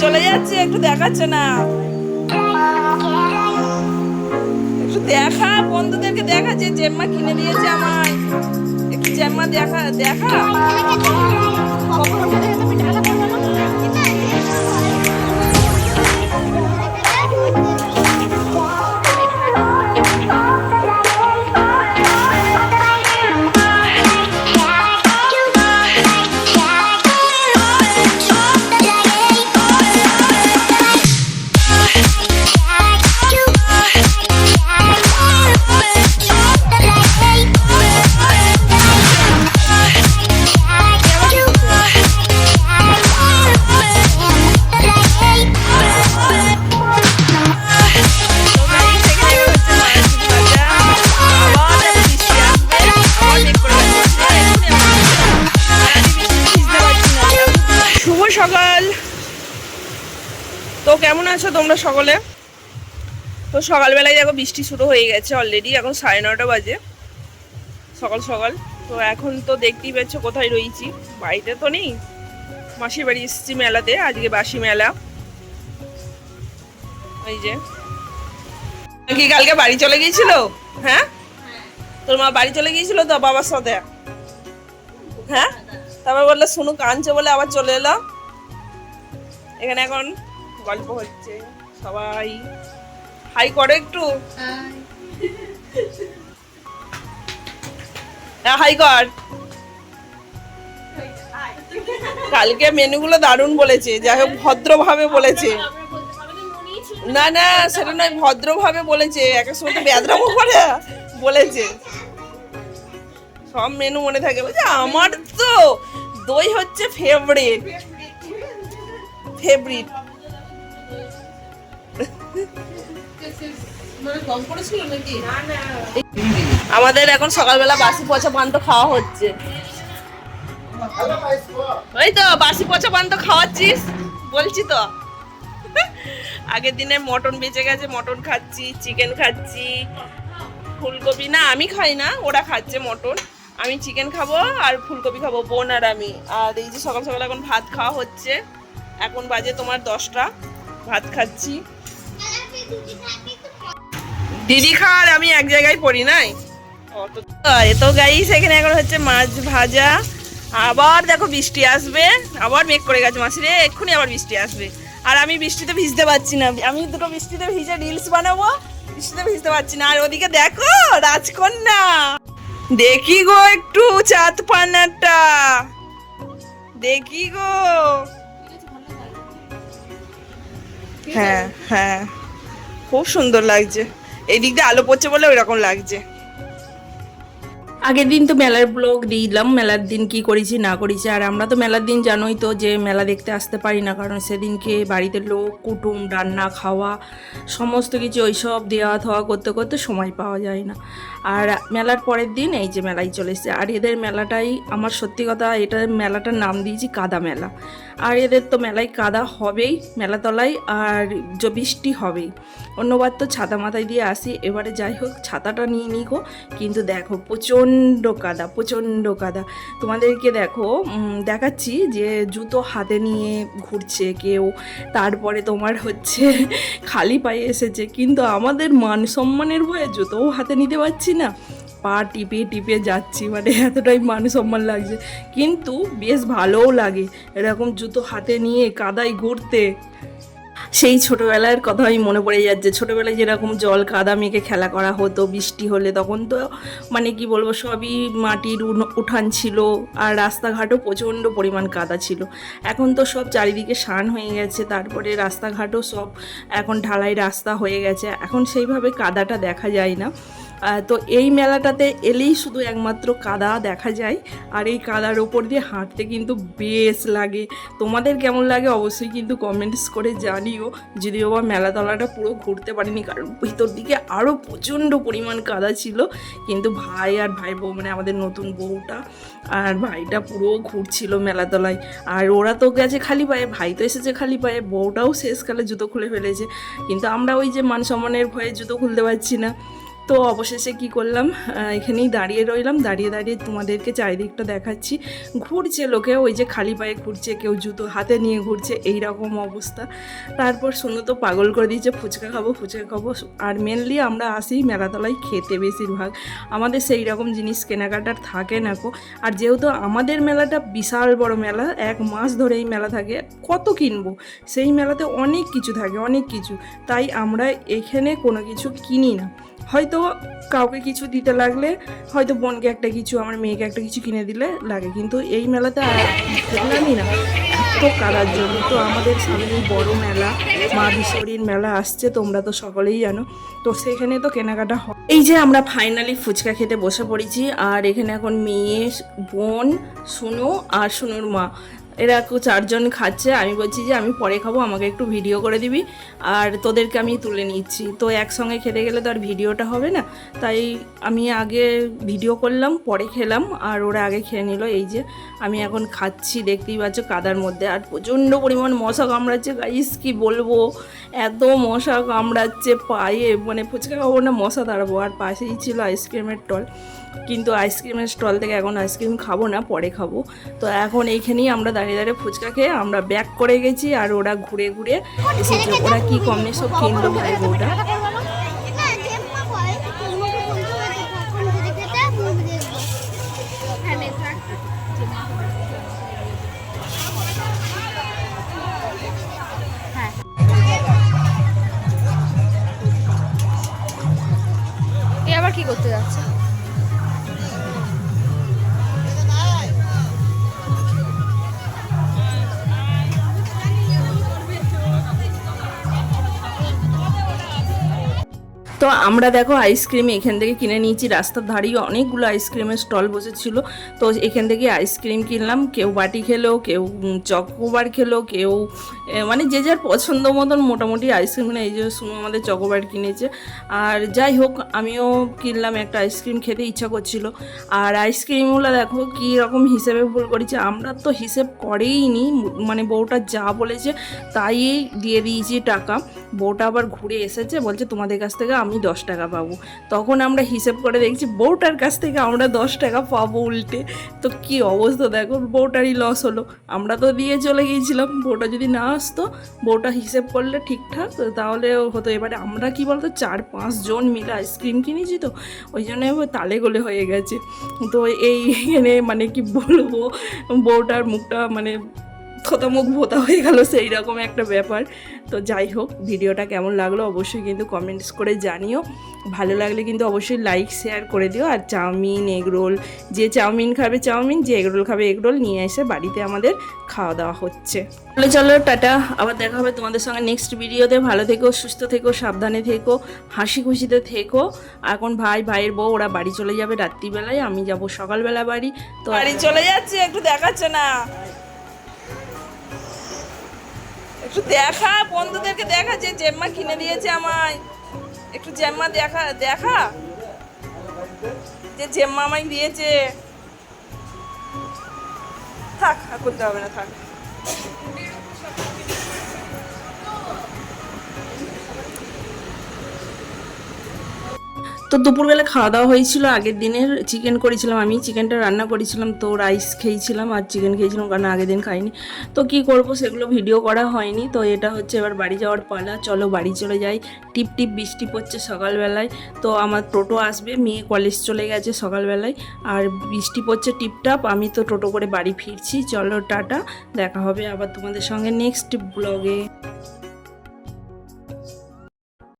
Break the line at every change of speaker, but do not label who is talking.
চলে যাচ্ছে, একটু দেখাচ্ছ না? একটু দেখা, বন্ধুদেরকে দেখা যে জেম্মা কিনে দিয়েছে আমায়। একটু জেম্মা দেখা দেখা। সকাল তো কেমন আছো তোমরা সকলে? তো সকালবেলায় দেখো বৃষ্টি শুরু হয়ে গেছে অলরেডি, এখন 9:30 বাজে সকাল সকাল। তো এখন তো দেখতেই পাচ্ছ কোথায় রয়েছি, বাড়িতে তো নেই, মাসির বাড়ি এসেছি মেলাতে, আজকে বাসি মেলা। ওই যে কি কালকে বাড়ি চলে গিয়েছিল? হ্যাঁ, তোর মা বাড়ি চলে গিয়েছিল তো বাবার সাথে। হ্যাঁ, তারপর বললে শুনু কাঁদছে বলে আবার চলে এলাম। এখানে এখন গল্প হচ্ছে, সবাই হাই করো একটু, হাই কর। কালকে মেনুগুলো দারুণ বলেছে, যাই হোক ভদ্রভাবে বলেছে। না না সেটা নয়, ভদ্রভাবে বলেছে, একের সময় তো বেদরামো করে বলেছে। সব মেনু মনে থাকে, বলছে আমার তো দই হচ্ছে ফেভারিট ফেভারিট। আমাদের এখন সকালবেলা বাসি পচা পান্ত খাওয়া হচ্ছে। ওই তো বাসি পচা পান্ত খাওয়াচ্ছিস বলছি তো। আগের দিনে মটন বেঁচে গেছে, মটন খাচ্ছি, চিকেন খাচ্ছি, ফুলকপি না আমি খাই না, ওরা খাচ্ছে মটন, আমি চিকেন খাবো আর ফুলকপি খাবো, বোন আর আমি। আর এই যে সকাল সকাল এখন ভাত খাওয়া হচ্ছে, এখন বাজে তোমার 10টা, ভাত খাচ্ছি। দিদি খাওয়ার আমি এক জায়গায় পড়ি নাই তো গাইস। এখানে এখন হচ্ছে মাছ ভাজা, আবার দেখো বৃষ্টি আসবে, আবার মেঘ করে গেছে মাসিরে, এক্ষুনি আবার বৃষ্টি আসবে। আর আমি বৃষ্টিতে ভিজতে পারছি না, আমি দুটো বৃষ্টিতে ভিজে রিলস বানাবো, বৃষ্টিতে ভিজতে পারছি না। আর ওদিকে দেখো রাজকন্যা, দেখি গো একটু চাঁদ পানাটা দেখি গো। হ্যাঁ হ্যাঁ, খুব সুন্দর লাগছে, এই দিক দিয়ে আলো পড়ছে বলে ওই রকম লাগছে। আগের দিন তো মেলার ব্লগ দিলাম, মেলার দিন কি করেছি না করেছি। আর আমরা তো মেলার দিন জানোই তো যে মেলা দেখতে আসতে পারি না, কারণ সেদিনকে বাড়িতে লোক কুটুম, রান্না খাওয়া সমস্ত কিছু ওইসব দেওয়া থাওয়া করতে করতে সময় পাওয়া যায় না। আর মেলার পরের দিন এই যে মেলায় চলে এসেছে। আর এদের মেলাটাই আমার সত্যি কথা, এটা মেলাটার নাম দিয়েছি কাদা মেলা। আর এদের তো মেলায় কাদা হবেই, মেলাতলায়, আর বৃষ্টি হবেই। অন্যবার তো ছাতা মাথায় দিয়ে আসি, এবারে যাই হোক ছাতাটা নিয়ে নিকো। কিন্তু দেখো প্রচণ্ড কাদা, প্রচণ্ড কাদা। তোমাদেরকে দেখো দেখাচ্ছি যে জুতো হাতে নিয়ে ঘুরছে কেউ, তারপরে তোমার হচ্ছে খালি পায়ে এসেছে। কিন্তু আমাদের মান সম্মানের ভয়ে জুতোও হাতে নিতে পারছি না, পা টিপে টিপে যাচ্ছি, মানে এতটাই মান সম্মান লাগছে। কিন্তু বেশ ভালোও লাগে এরকম জুতো হাতে নিয়ে কাদায় ঘুরতে। সেই ছোটোবেলার কথাই মনে পড়ে যাচ্ছে, ছোটোবেলায় যেরকম জল কাদা মেখে খেলা করা হতো বৃষ্টি হলে, তখন তো মানে কি বলবো, সবই মাটির উঠান ছিল, আর রাস্তাঘাটও প্রচণ্ড পরিমাণ কাদা ছিল। এখন তো সব চারিদিকে শান হয়ে গেছে, তারপরে রাস্তাঘাটও সব এখন ঢালাই রাস্তা হয়ে গেছে, এখন সেইভাবে কাদাটা দেখা যায় না। তো এই মেলাটাতে এলেই শুধু একমাত্র কাদা দেখা যায়, আর এই কাদার ওপর দিয়ে হাঁটতে কিন্তু বেশ লাগে। তোমাদের কেমন লাগে অবশ্যই কিন্তু কমেন্টস করে জানিও, যদিও বা মেলাতলাটা পুরো ঘুরতে পারিনি, কারণ ভিতর দিকে আরও প্রচণ্ড পরিমাণ কাদা ছিল। কিন্তু ভাই আর ভাই বউ, মানে আমাদের নতুন বউটা আর ভাইটা পুরো ঘুরছিল মেলাতলায়। আর ওরা তো গেছে খালি পায়ে, ভাই তো এসেছে খালি পায়ে, বউটাও শেষকালে জুতো খুলে ফেলেছে। কিন্তু আমরা ওই যে মান সম্মানের ভয়ে জুতো খুলতে পারছি না। তো অবশেষে কি করলাম, এখানেই দাঁড়িয়ে রইলাম, দাঁড়িয়ে দাঁড়িয়ে তোমাদেরকে চারিদিকটা দেখাচ্ছি। ঘুরছে লোকে, ওই যে খালি পায়ে ঘুরছে, কেউ জুতো হাতে নিয়ে ঘুরছে, এই রকম অবস্থা। তারপর শুনো তো পাগল করে দিয়েছে, ফুচকা খাবো ফুচকা খাবো। আর মেনলি আমরা আসি মেলাতলায় খেতে বেশিরভাগ, আমাদের সেই রকম জিনিস কেনাকাটার থাকে না কো। আর যেহেতু আমাদের মেলাটা বিশাল বড় মেলা, 1 মাস ধরে এই মেলা থাকে, কত কিনবো, সেই মেলাতে অনেক কিছু থাকে, অনেক কিছু। তাই আমরা এখানে কোনো কিছু কিনি না। হয়তো কাউকে কিছু দিতে লাগলে, হয়তো বোনকে একটা কিছু, আমার মেয়েকে একটা কিছু কিনে দিলে লাগে, কিন্তু এই মেলাতে দেখলামই না এত কাদার জন্য। তো আমাদের সামনেই বড় মেলা, মা বিশ্বরীর মেলা আসছে, তোমরা তো সকলেই জানো। তো সেখানে তো কেনাকাটা হয়। এই যে আমরা ফাইনালি ফুচকা খেতে বসে পড়েছি, আর এখানে এখন মেয়ে, বোন, সুনু আর সুনুর মা, এরা 4জন খাচ্ছে। আমি বলছি যে আমি পরে খাবো, আমাকে একটু ভিডিও করে দিবি, আর তোদেরকে আমি তুলে নিচ্ছি। তো একসঙ্গে খেতে গেলে তো আর ভিডিওটা হবে না, তাই আমি আগে ভিডিও করলাম, পরে খেলাম, আর ওরা আগে খেয়ে নিল। এই যে আমি এখন খাচ্ছি, দেখতেই পাচ্ছ কাদার মধ্যে, আর প্রচণ্ড পরিমাণ মশা কামড়াচ্ছে গাইস, কি বলবো, এত মশা কামড়াচ্ছে পায়ে, মানে ফুচকা খাবো না মশা তাড়াবো। আর পাশেই ছিল আইসক্রিমের স্টল, কিন্তু আইসক্রিমের স্টল থেকে এখন আইসক্রিম খাবো না, পরে খাবো। তো এখন এইখানেই আমরা দাঁড়িয়ে দাঁড়িয়ে ফুচকা খেয়ে আমরা ব্যাক করে গেছি, আর ওরা ঘুরে ঘুরে এসেছে। ওরা কি কমনে সব কিনলো ভাই বউটা।
আবার কি করতে যাচ্ছে?
তো আমরা দেখো আইসক্রিম এখান থেকে কিনে নিয়েছি, রাস্তার ধারেই অনেকগুলো আইসক্রিমের স্টল বসেছিল। তো এখান থেকে আইসক্রিম কিনলাম, কেউ বাটি খেলো, কেউ চকোবার খেলো, কেউ মানে যে যার পছন্দ মতন মোটামুটি আইসক্রিম। মানে এই যে শুনো আমাদের চকোবার কিনেছে। আর যাই হোক, আমিও কিনলাম, একটা আইসক্রিম খেতে ইচ্ছা করছিল। আর আইসক্রিমগুলো দেখো কী রকম হিসেবে ভুল করেছে, আমরা তো হিসেব করেই নি, মানে বউটা যা বলেছে তাই দিয়ে দিয়েছি টাকা। বউটা আবার ঘুরে এসেছে, বলছে তোমাদের কাছ থেকে আমি 10 টাকা পাবো। তখন আমরা হিসেব করে দেখছি বউটার কাছ থেকে আমরা 10 টাকা পাবো উল্টে। তো কি অবস্থা দেখো, বউটারই লস হলো। আমরা তো দিয়ে চলে গিয়েছিলাম, বউটা যদি না আসতো, বউটা হিসেব করলে ঠিকঠাক তাহলে হতো। এবারে আমরা কি বলতো 4-5 জন মিলে আইসক্রিম কিনেছি, তো ওই জন্য তালে গোলে হয়ে গেছে। তো এইখানে মানে কি বলবো, বউটার মুখটা মানে থতমুখ ভোতা হয়ে গেল, সেই রকম একটা ব্যাপার। তো যাই হোক, ভিডিওটা কেমন লাগলো অবশ্যই কিন্তু কমেন্টস করে জানিও। ভালো লাগলে কিন্তু অবশ্যই লাইক শেয়ার করে দিও। আর চাউমিন, এগরোল, যে চাউমিন খাবে চাউমিন, যে এগরোল খাবে এগরোল নিয়ে এসে বাড়িতে আমাদের খাওয়া দাওয়া হচ্ছে। চলো টাটা, আবার দেখা হবে তোমাদের সঙ্গে নেক্সট ভিডিওতে। ভালো থেকো, সুস্থ থেকো, সাবধানে থেকো, হাসি খুশিতে থেকো। এখন ভাইয়ের বউ ওরা বাড়ি চলে যাবে রাত্রিবেলায়, আমি যাব সকালবেলা বাড়ি। তো বাড়ি চলে যাচ্ছি, একটু দেখাচ্ছে না, একটু দেখা বন্ধুদেরকে দেখা, যে জেম্মা কিনে দিয়েছে আমায়, একটু জেম্মা দেখা যে জেম্মা আমায় দিয়েছে। থাক, আর করতে হবে না, থাক। তো দুপুরবেলা খাওয়া দাওয়া হয়েছিল, আগের দিনের চিকেন করেছিলাম, আমি চিকেনটা রান্না করেছিলাম, তো রাইস খেয়েছিলাম আর চিকেন খেয়েছিলাম, কারণ আগের দিন খাইনি। তো কি করব, সেগুলো ভিডিও করা হয়নি। তো এটা হচ্ছে এবার বাড়ি যাওয়ার পালা, চলো বাড়ি চলে যাই। টিপ টিপ বৃষ্টি পড়ছে সকালবেলায়, তো আমার টোটো আসবে, মেয়ে কলেজ চলে গেছে সকালবেলায়, আর বৃষ্টি পড়ছে টিপটাপ, আমি তো টোটো করে বাড়ি ফিরছি। চলো টাটা, দেখা হবে আবার তোমাদের সঙ্গে নেক্সট ব্লগে।